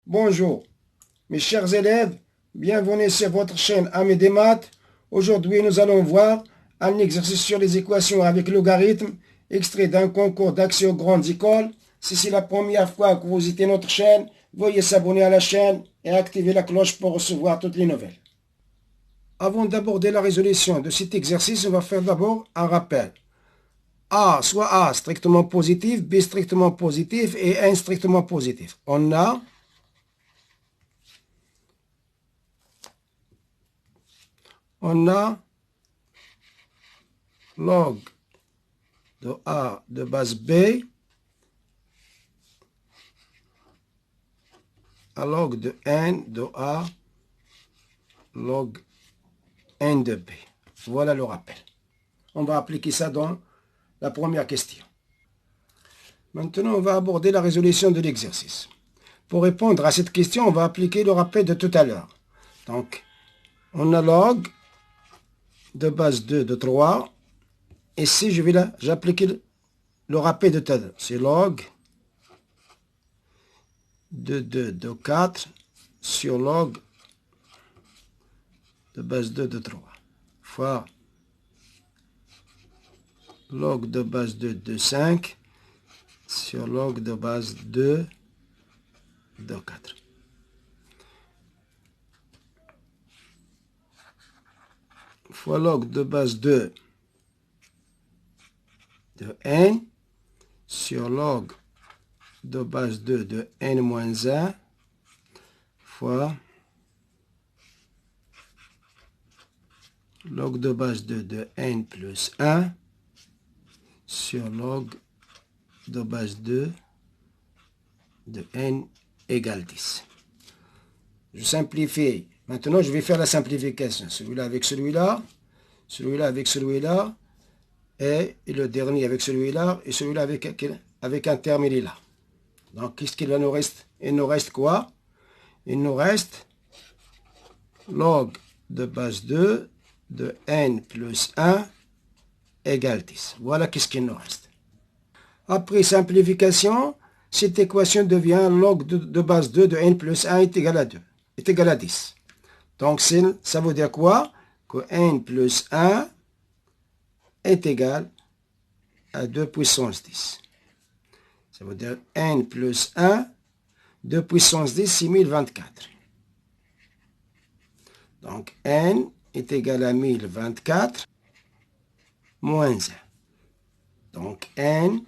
Bonjour, mes chers élèves, bienvenue sur votre chaîne Amis des maths. Aujourd'hui, nous allons voir un exercice sur les équations avec logarithme, extrait d'un concours d'accès aux grandes écoles. Si c'est la première fois que vous visitez notre chaîne, veuillez s'abonner à la chaîne et activer la cloche pour recevoir toutes les nouvelles. Avant d'aborder la résolution de cet exercice, on va faire d'abord un rappel. A, soit A strictement positif, B strictement positif et N strictement positif. On a log de A de base B à log de N de A log N de B. Voilà le rappel. On va appliquer ça dans la première question. Maintenant, on va aborder la résolution de l'exercice. Pour répondre à cette question, on va appliquer le rappel de tout à l'heure. Donc, on a log de base 2 de 3. Ici, j'applique le rappel de tout à l'heure. C'est log de 2 de 4 sur log de base 2 de 3 fois log de base 2 de 5 sur log de base 2 de 4. Fois log de base 2 de n sur log de base 2 de n moins 1 fois log de base 2 de n plus 1 sur log de base 2 de n égale 10. Je simplifie. Maintenant, je vais faire la simplification. Celui-là avec celui-là, celui-là avec celui-là, et le dernier avec celui-là, et celui-là avec un terminé là. Donc, qu'est-ce qu'il nous reste? Il nous reste quoi? Il nous reste log de base 2 de n plus 1 égale 10. Voilà qu'est-ce qu'il nous reste. Après simplification, cette équation devient log de base 2 de n plus 1 est égal à 2, est égal à 10. Donc, ça veut dire quoi? Que n plus 1 est égal à 2 puissance 10. Ça veut dire n plus 1, 2 puissance 10, 6024. Donc, n est égal à 1024 moins 1. Donc, n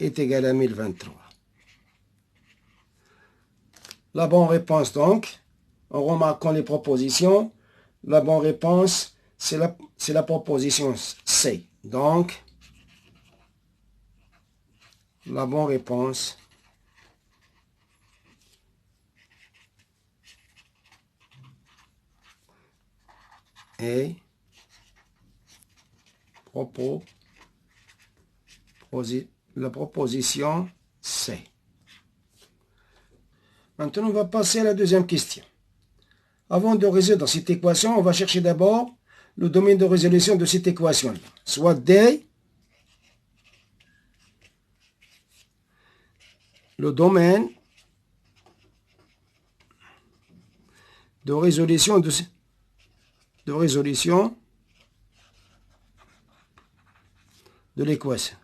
est égal à 1023. La bonne réponse, donc, en remarquant les propositions, la bonne réponse, c'est la proposition C. Donc, la bonne réponse est la proposition C. Maintenant, on va passer à la deuxième question. Avant de résoudre cette équation, on va chercher d'abord le domaine de résolution de cette équation-là. Soit D, le domaine de résolution de l'équation.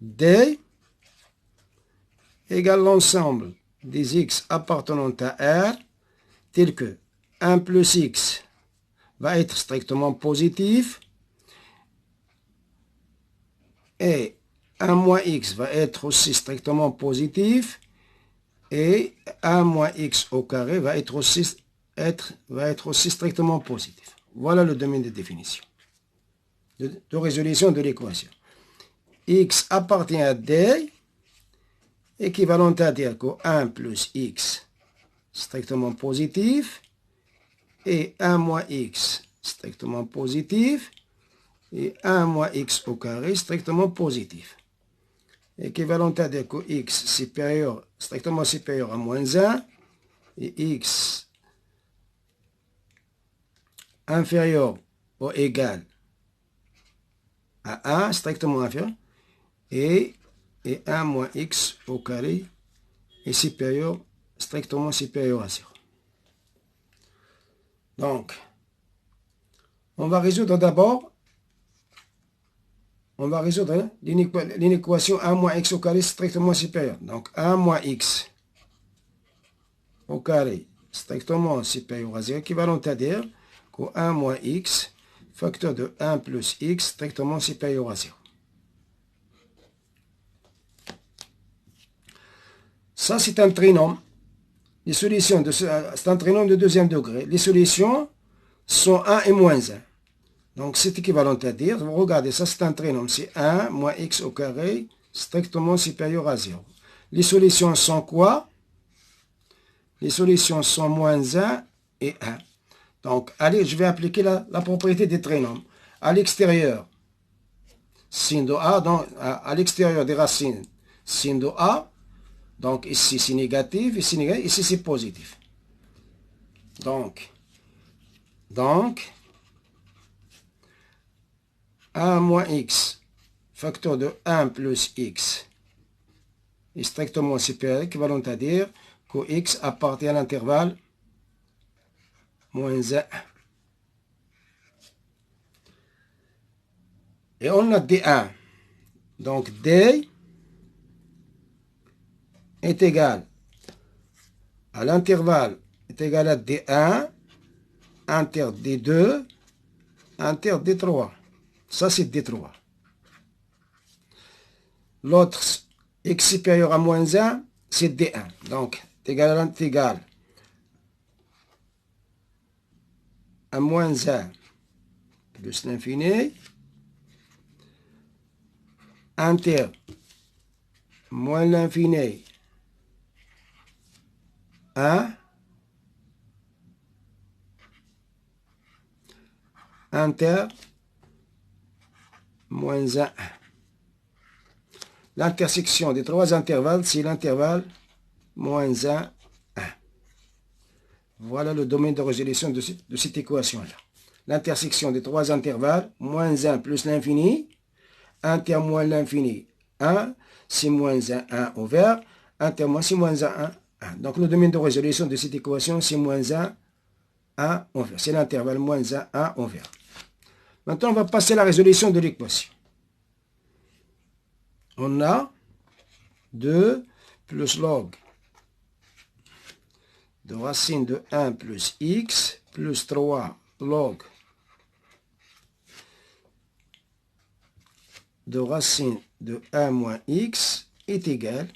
D égale l'ensemble des x appartenant à R, tel que 1 plus x va être strictement positif et 1 moins x va être aussi strictement positif et 1 moins x au carré va être aussi strictement positif. Voilà le domaine de définition, de résolution de l'équation. X appartient à D, équivalent à dire que 1 plus x strictement positif et 1 moins x strictement positif et 1 moins x au carré strictement positif. Équivalent à dire que x strictement supérieur à moins 1 et x inférieur ou égal à 1, strictement inférieur, et 1 moins x au carré est supérieur, strictement supérieur à 0. Donc, on va résoudre d'abord, l'inéquation 1 moins x au carré strictement supérieur. Donc, 1 moins x au carré strictement supérieur à 0, équivalent à dire que 1 moins x, facteur de 1 plus x, strictement supérieur à 0. Ça, c'est un trinôme. Les solutions, c'est un trinôme de deuxième degré. Les solutions sont 1 et moins 1. Donc, c'est équivalent à dire, vous regardez, ça c'est un trinôme, c'est 1 moins x au carré, strictement supérieur à 0. Les solutions sont quoi? Les solutions sont moins 1 et 1. Donc, allez, je vais appliquer la propriété des trinômes. À l'extérieur, sin de A, donc à l'extérieur des racines, sin de A, donc ici c'est négatif, ici c'est positif. Donc, 1 moins x, facteur de 1 plus x, est strictement supérieur, équivalent à dire que x appartient à l'intervalle moins 1. Et on a D1. Donc D est égal à l'intervalle est égal à D1 inter D2 inter D3. Ça c'est D3. L'autre x supérieur à moins 1, c'est D1. Donc égal à moins 1 plus l'infini inter moins l'infini 1 inter moins 1. L'intersection des trois intervalles, c'est l'intervalle moins 1, 1. Voilà le domaine de résolution de cette équation-là. L'intersection des trois intervalles, moins 1 plus l'infini, inter moins l'infini, 1, c'est moins 1, 1 ouvert, inter moins, c'est moins 1, 1, 1. Donc le domaine de résolution de cette équation, c'est moins 1, 1 ouvert. C'est l'intervalle moins 1, 1 ouvert. Maintenant, on va passer à la résolution de l'équation. On a 2 plus log de racine de 1 plus x plus 3 log de racine de 1 moins x est égal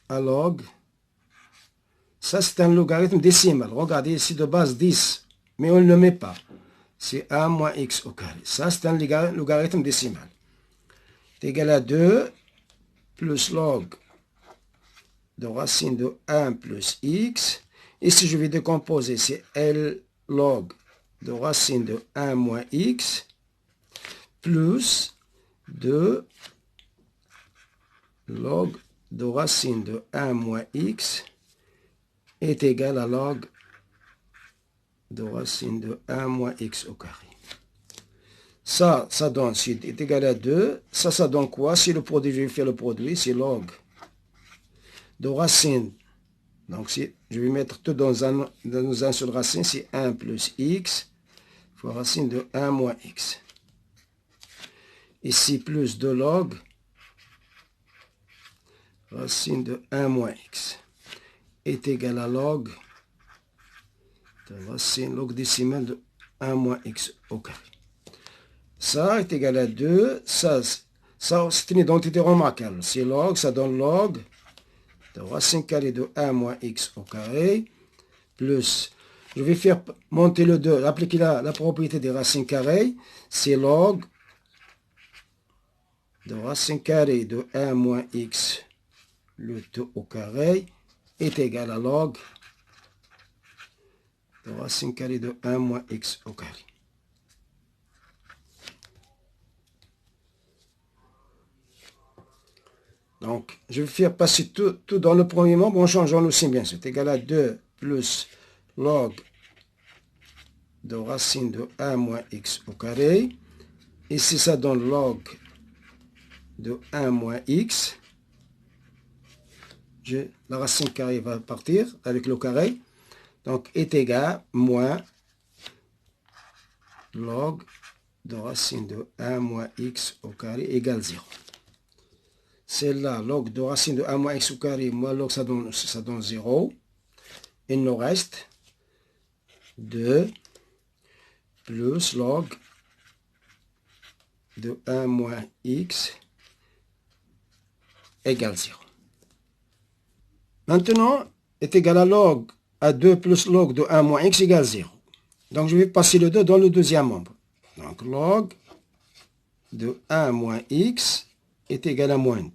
à log. Ça, c'est un logarithme décimal. Regardez ici de base 10, mais on ne le met pas. C'est 1 moins x au carré. Ça, c'est un logarithme décimal. C'est égal à 2 plus log de racine de 1 plus x. Ici, je vais décomposer. C'est L log de racine de 1 moins x plus 2 log de racine de 1 moins x est égal à log de racine de 1 moins x au carré. Ça donne, c'est égal à 2. Ça donne quoi? Si le produit, je vais faire le produit, c'est log de racine. Donc, je vais mettre tout dans un seul racine, c'est 1 plus x fois racine de 1 moins x. Ici, plus 2 log racine de 1 moins x est égal à log de racine, log décimal de 1 moins x au carré. Ça est égal à 2. Ça c'est une identité remarquable. C'est log, ça donne log de racine carrée de 1 moins x au carré, plus, je vais faire monter le 2, appliquer la propriété des racines carrées, c'est log de racine carrée de 1 moins x, le tout au carré, est égal à log de racine carrée de 1 moins x au carré. Donc, je vais faire passer tout dans le premier membre en changeant le signe, bien sûr. C'est égal à 2 plus log de racine de 1 moins x au carré. Ici, ça donne log de 1 moins x. La racine carrée va partir avec le carré. Donc, est égal moins log de racine de 1 moins x au carré égale 0. Celle-là, log de racine de 1 moins x au carré, moins log, ça donne 0. Il nous reste 2 plus log de 1 moins x égale 0. Maintenant, est égal à log à 2 plus log de 1 moins x égale 0. Donc, je vais passer le 2 dans le deuxième membre. Donc, log de 1 moins x est égal à moins 2.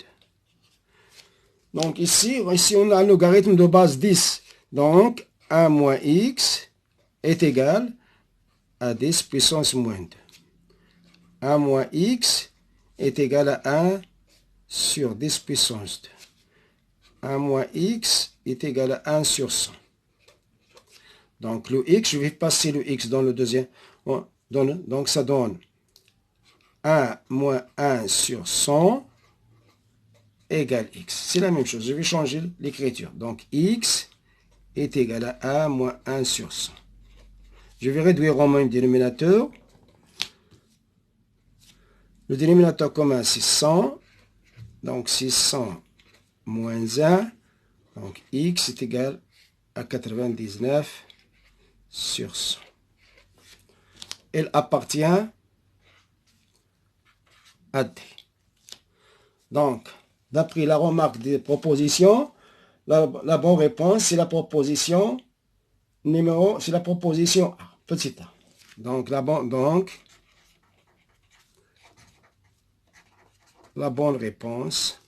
Donc, ici, on a un logarithme de base 10. Donc, 1 moins x est égal à 10 puissance moins 2. 1 moins x est égal à 1 sur 10 puissance 2. 1 moins x est égal à 1 sur 100. Donc, le x, je vais passer le x dans le deuxième. Donc, ça donne 1 moins 1 sur 100 égale x. C'est la même chose. Je vais changer l'écriture. Donc, x est égal à 1 moins 1 sur 100. Je vais réduire au même dénominateur. Le dénominateur commun, c'est 100. Donc, c'est 100 moins 1. Donc, x est égal à 99 sur 100. Elle appartient à D. Donc, d'après la remarque des propositions, la bonne réponse, c'est la proposition c'est la proposition A, petit a. Donc, la bonne réponse,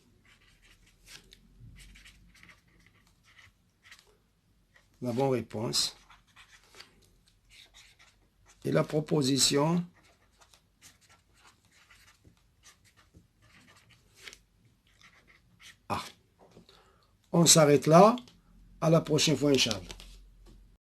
est la proposition A. On s'arrête là. À la prochaine fois, Inch'Allah.